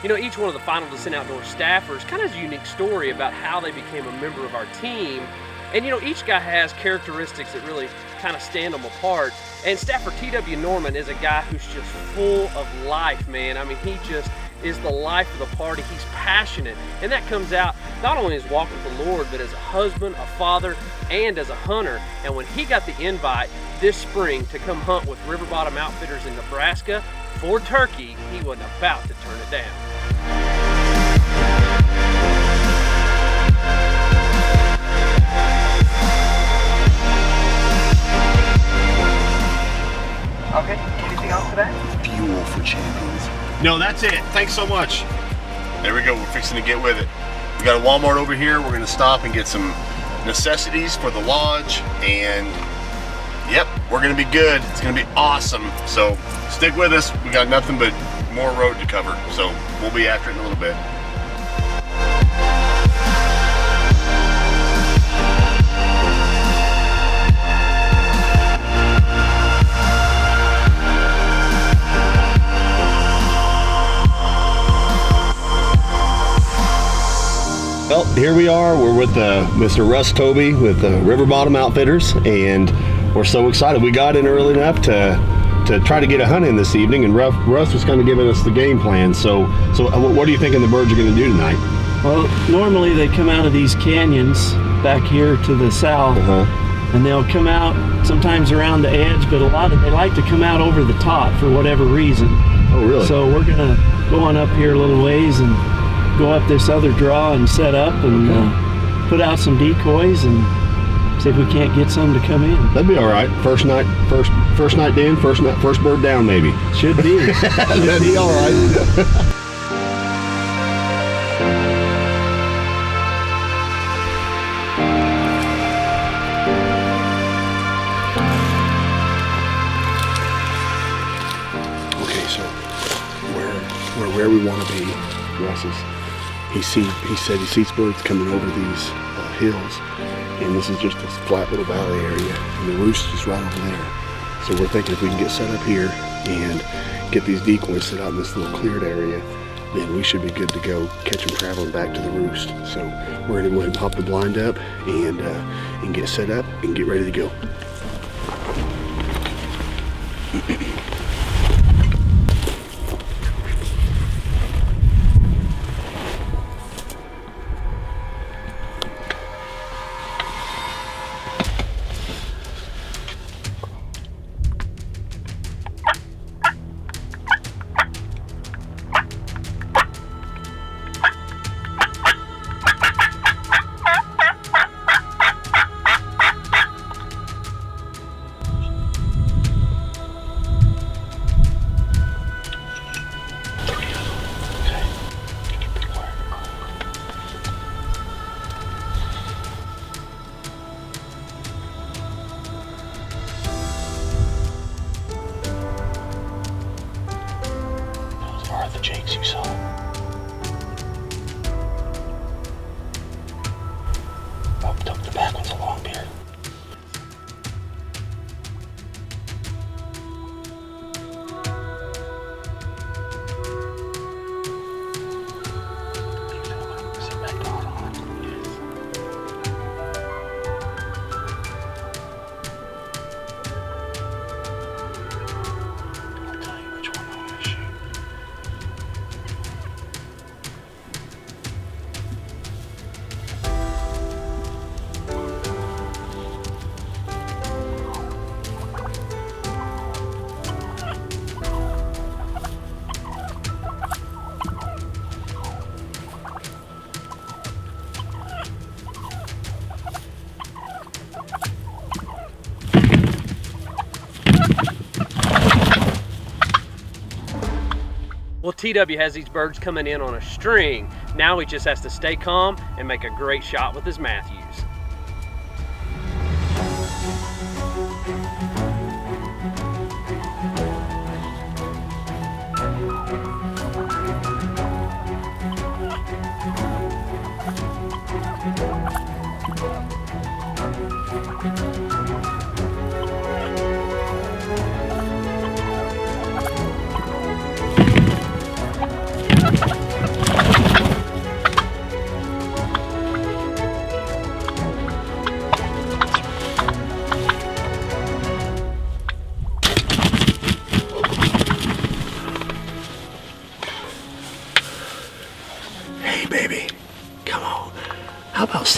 you know, each one of the Final Descent Outdoors staffers kind of has a unique story about how they became a member of our team. And you know, each guy has characteristics that really kind of stand them apart. And Staffer T.W. Norman is a guy who's just full of life, man. I mean, he just is the life of the party. He's passionate, and that comes out not only in his walk with the Lord, but as a husband, a father, and as a hunter. And when he got the invite this spring to come hunt with Riverbottom Outfitters in Nebraska for turkey, he wasn't about to turn it down. Okay, anything else today? Fuel for champions. No, that's it. Thanks so much. There we go, we're fixing to get with it. We got a Walmart over here. We're gonna stop and get some necessities for the lodge, and yep, we're gonna be good. It's gonna be awesome. So stick with us. We got nothing but more road to cover. So we'll be after it in a little bit. Well, here we are. We're with Mr. Russ Toby with Riverbottom Outfitters, and we're so excited. We got in early enough to try to get a hunt in this evening, and Russ was kind of giving us the game plan. So what are you thinking the birds are going to do tonight? Well, normally they come out of these canyons back here to the south, and they'll come out sometimes around the edge, but they like to come out over the top for whatever reason. Oh, really? So we're going to go on up here a little ways and go up this other draw and set up and put out some decoys and see if we can't get some to come in. That'd be all right. First night in, first bird down, maybe. Should be. That'd be all right. Okay, so we're where we want to be. Russ is. He said he sees birds coming over these hills, and this is just this flat little valley area, and the roost is right over there. So we're thinking if we can get set up here and get these decoys set out in this little cleared area, then we should be good to go catch them traveling back to the roost. So we're gonna go ahead and pop the blind up and get set up and get ready to go. The jakes you saw. Oh, the back one's a long beard. Sit back down on. I'll tell you which one I want to shoot. Well, TW has these birds coming in on a string. Now he just has to stay calm and make a great shot with his Matthews.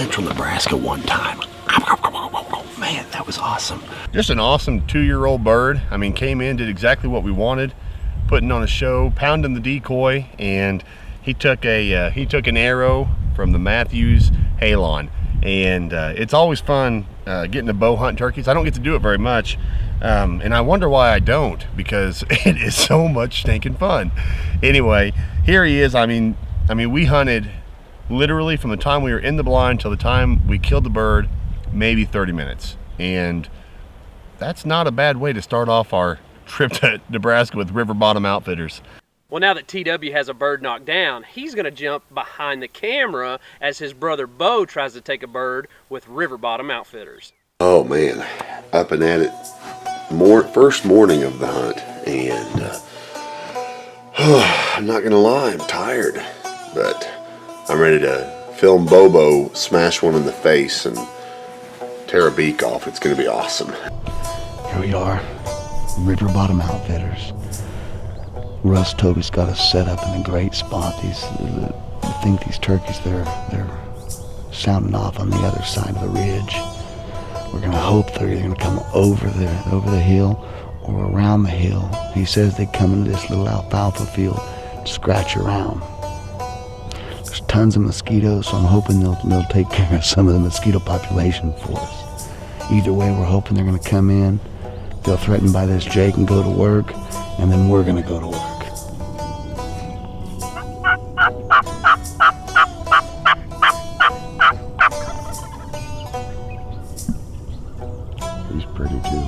central Nebraska one time. Man, that was awesome. Just an awesome 2-year-old bird. I mean, came in, did exactly what we wanted, putting on a show, pounding the decoy, and he took an arrow from the Matthews Halon. And it's always fun getting to bow hunt turkeys. I don't get to do it very much, and I wonder why I don't, because it is so much stinking fun. Anyway, here he is. I mean, we hunted literally from the time we were in the blind till the time we killed the bird, maybe 30 minutes. And that's not a bad way to start off our trip to Nebraska with Riverbottom Outfitters. Well, now that TW has a bird knocked down, he's going to jump behind the camera as his brother Bo tries to take a bird with Riverbottom Outfitters. Oh man, up and at it. First morning of the hunt, and I'm not gonna lie, I'm tired, but I'm ready to film Bobo smash one in the face and tear a beak off. It's gonna be awesome. Here we are, Riverbottom Outfitters. Russ Toby's got us set up in a great spot. I think these turkeys, they're sounding off on the other side of the ridge. We're gonna hope they're either gonna come over the hill or around the hill. He says they come into this little alfalfa field, scratch around. There's tons of mosquitoes, so I'm hoping they'll take care of some of the mosquito population for us. Either way, we're hoping they're gonna come in, feel threatened by this Jake and go to work, and then we're gonna go to work. He's pretty too.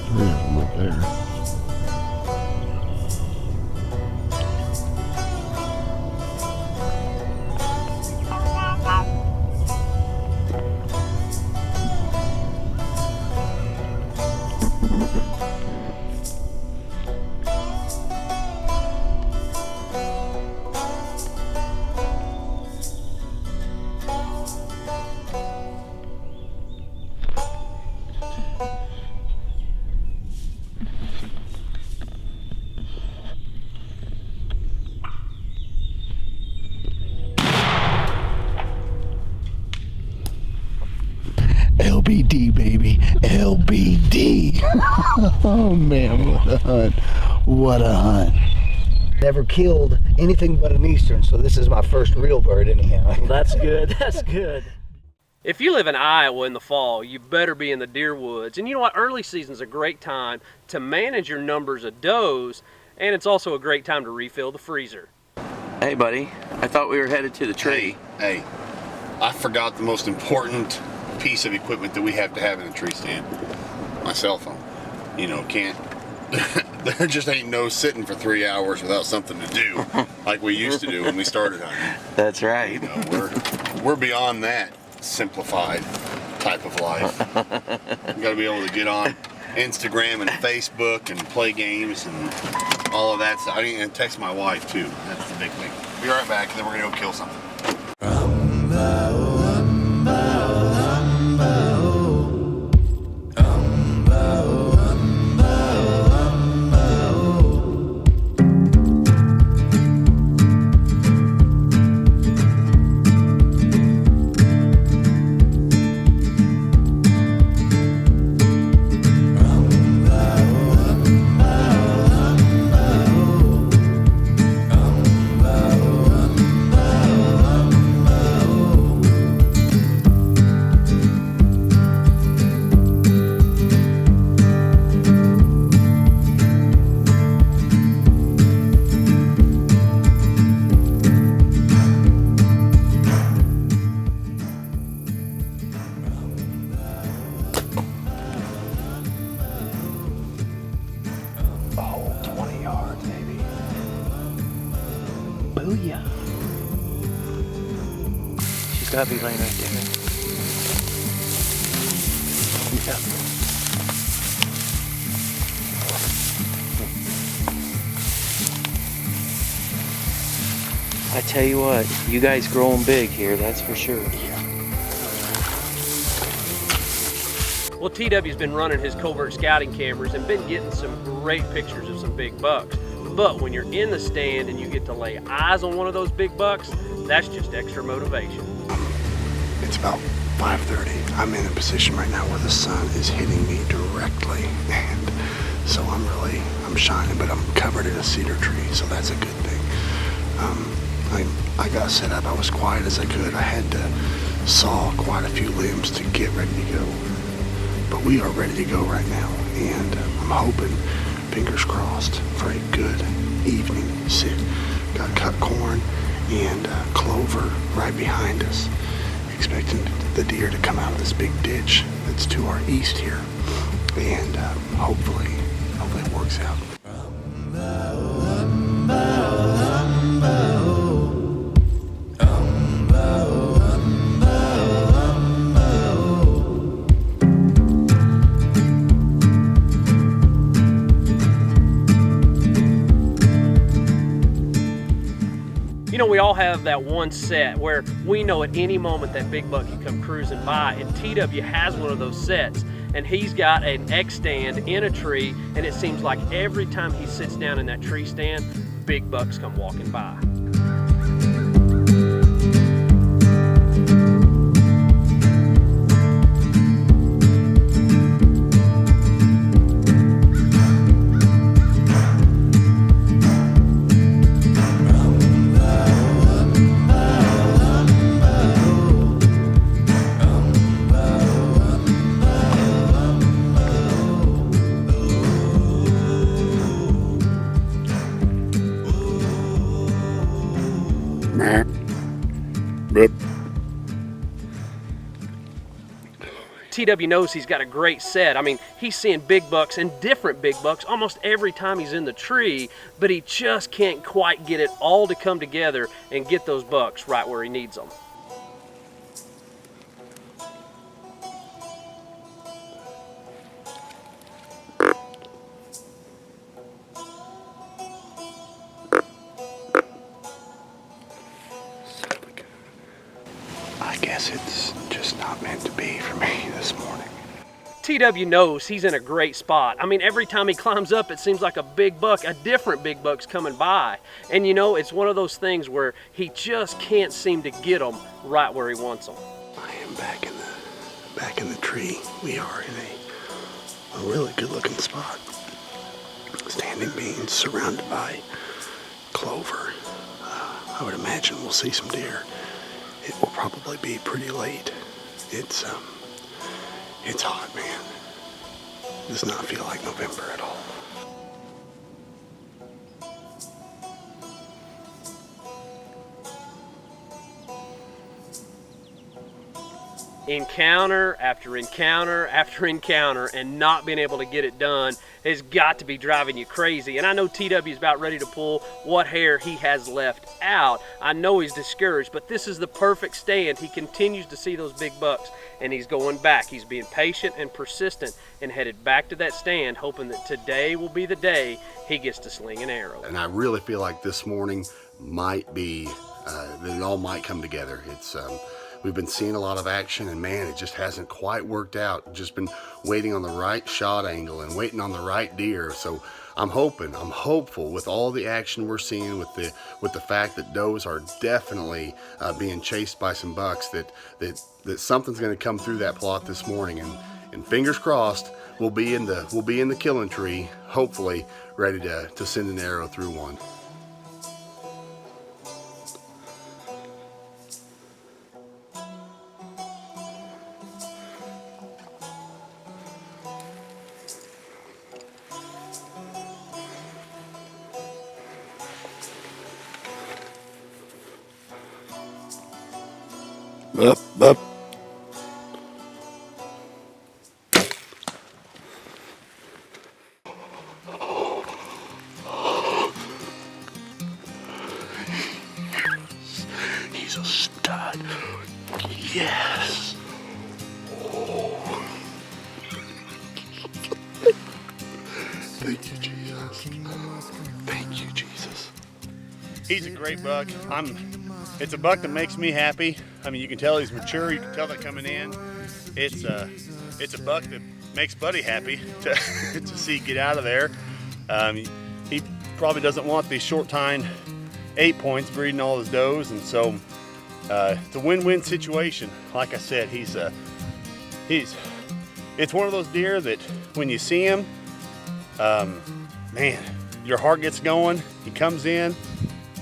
Three of them up there. LBD, baby. LBD. Oh, man, what a hunt. What a hunt. Never killed anything but an eastern, so this is my first real bird anyhow. That's good. That's good. If you live in Iowa in the fall, you better be in the deer woods. And you know what? Early season's a great time to manage your numbers of does, and it's also a great time to refill the freezer. Hey, buddy. I thought we were headed to the tree. Hey, I forgot the most important piece of equipment that we have to have in a tree stand. My cell phone. You know, there just ain't no sitting for 3 hours without something to do like we used to do when we started hunting. That's right. You know, we're beyond that simplified type of life. You gotta be able to get on Instagram and Facebook and play games and all of that stuff. I mean, and text my wife too. That's the big thing. Be right back, and then we're gonna go kill something. Booyah. She's got to be laying right there. Yeah. I tell you what, you guys growing big here, that's for sure. Well, TW's been running his covert scouting cameras and been getting some great pictures of some big bucks. But when you're in the stand and you get to lay eyes on one of those big bucks, that's just extra motivation. It's about 5:30. I'm in a position right now where the sun is hitting me directly, and so I'm shining, but I'm covered in a cedar tree, so that's a good thing. I got set up. I was quiet as I could. I had to saw quite a few limbs to get ready to go, but we are ready to go right now, and I'm hoping, fingers crossed, for a good evening sit. Got cut corn and clover right behind us, expecting the deer to come out of this big ditch that's to our east here, and hopefully it works out. You know, we all have that one set where we know at any moment that big buck can come cruising by, and TW has one of those sets, and he's got an X stand in a tree, and it seems like every time he sits down in that tree stand, big bucks come walking by. TW knows he's got a great set. I mean, he's seeing big bucks and different big bucks almost every time he's in the tree, but he just can't quite get it all to come together and get those bucks right where he needs them. I guess it's just not meant to be for me this morning. TW knows he's in a great spot. I mean, every time he climbs up, it seems like a big buck, a different big buck's coming by. And you know, it's one of those things where he just can't seem to get them right where he wants them. I am back in the tree. We are in a really good looking spot. Standing beans surrounded by clover. I would imagine we'll see some deer. It will probably be pretty late. It's hot, man. It does not feel like November at all. Encounter after encounter after encounter, and not being able to get it done has got to be driving you crazy. And I know TW's about ready to pull what hair he has left out. I know he's discouraged, but this is the perfect stand. He continues to see those big bucks, and he's going back. He's being patient and persistent and headed back to that stand, hoping that today will be the day he gets to sling an arrow. And I really feel like this morning might be, that it all might come together. It's we've been seeing a lot of action, and man, it just hasn't quite worked out. Just been waiting on the right shot angle and waiting on the right deer. So I'm hopeful with all the action we're seeing, with the fact that does are definitely being chased by some bucks, that something's going to come through that plot this morning, and fingers crossed we'll be in the killing tree, hopefully ready to send an arrow through one. Up. He's a stud. Yes. Oh. Thank you, Jesus. Thank you, Jesus. He's a great buck. It's a buck that makes me happy. I mean, you can tell he's mature. You can tell that coming in. It's a buck that makes Buddy happy to see get out of there. He probably doesn't want these short tine 8 points breeding all his does, and so it's a win-win situation. Like I said, it's one of those deer that when you see him, man, your heart gets going. He comes in,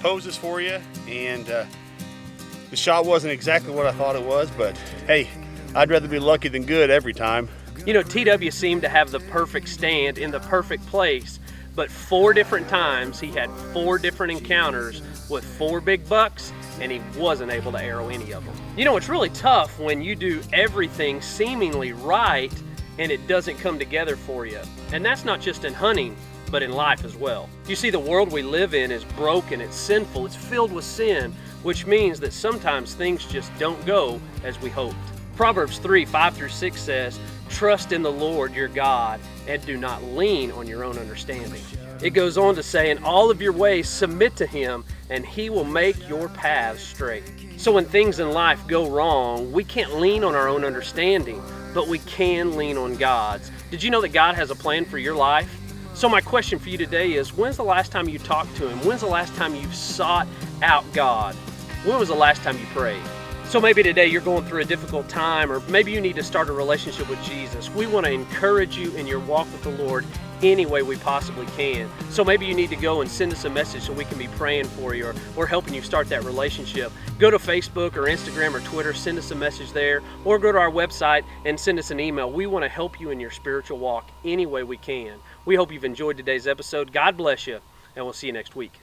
poses for you, and the shot wasn't exactly what I thought it was, but hey, I'd rather be lucky than good every time. You know, TW seemed to have the perfect stand in the perfect place, but 4 different times he had 4 different encounters with 4 big bucks, and he wasn't able to arrow any of them. You know, it's really tough when you do everything seemingly right and it doesn't come together for you. And that's not just in hunting, but in life as well. You see, the world we live in is broken, it's sinful, it's filled with sin, which means that sometimes things just don't go as we hoped. Proverbs 3:5-6 says, "Trust in the Lord your God and do not lean on your own understanding." It goes on to say, "In all of your ways submit to him and he will make your paths straight." So when things in life go wrong, we can't lean on our own understanding, but we can lean on God's. Did you know that God has a plan for your life? So my question for you today is, when's the last time you talked to him? When's the last time you've sought out God? When was the last time you prayed? So maybe today you're going through a difficult time, or maybe you need to start a relationship with Jesus. We want to encourage you in your walk with the Lord any way we possibly can. So maybe you need to go and send us a message so we can be praying for you, or we're helping you start that relationship. Go to Facebook or Instagram or Twitter, send us a message there, or go to our website and send us an email. We want to help you in your spiritual walk any way we can. We hope you've enjoyed today's episode. God bless you, and we'll see you next week.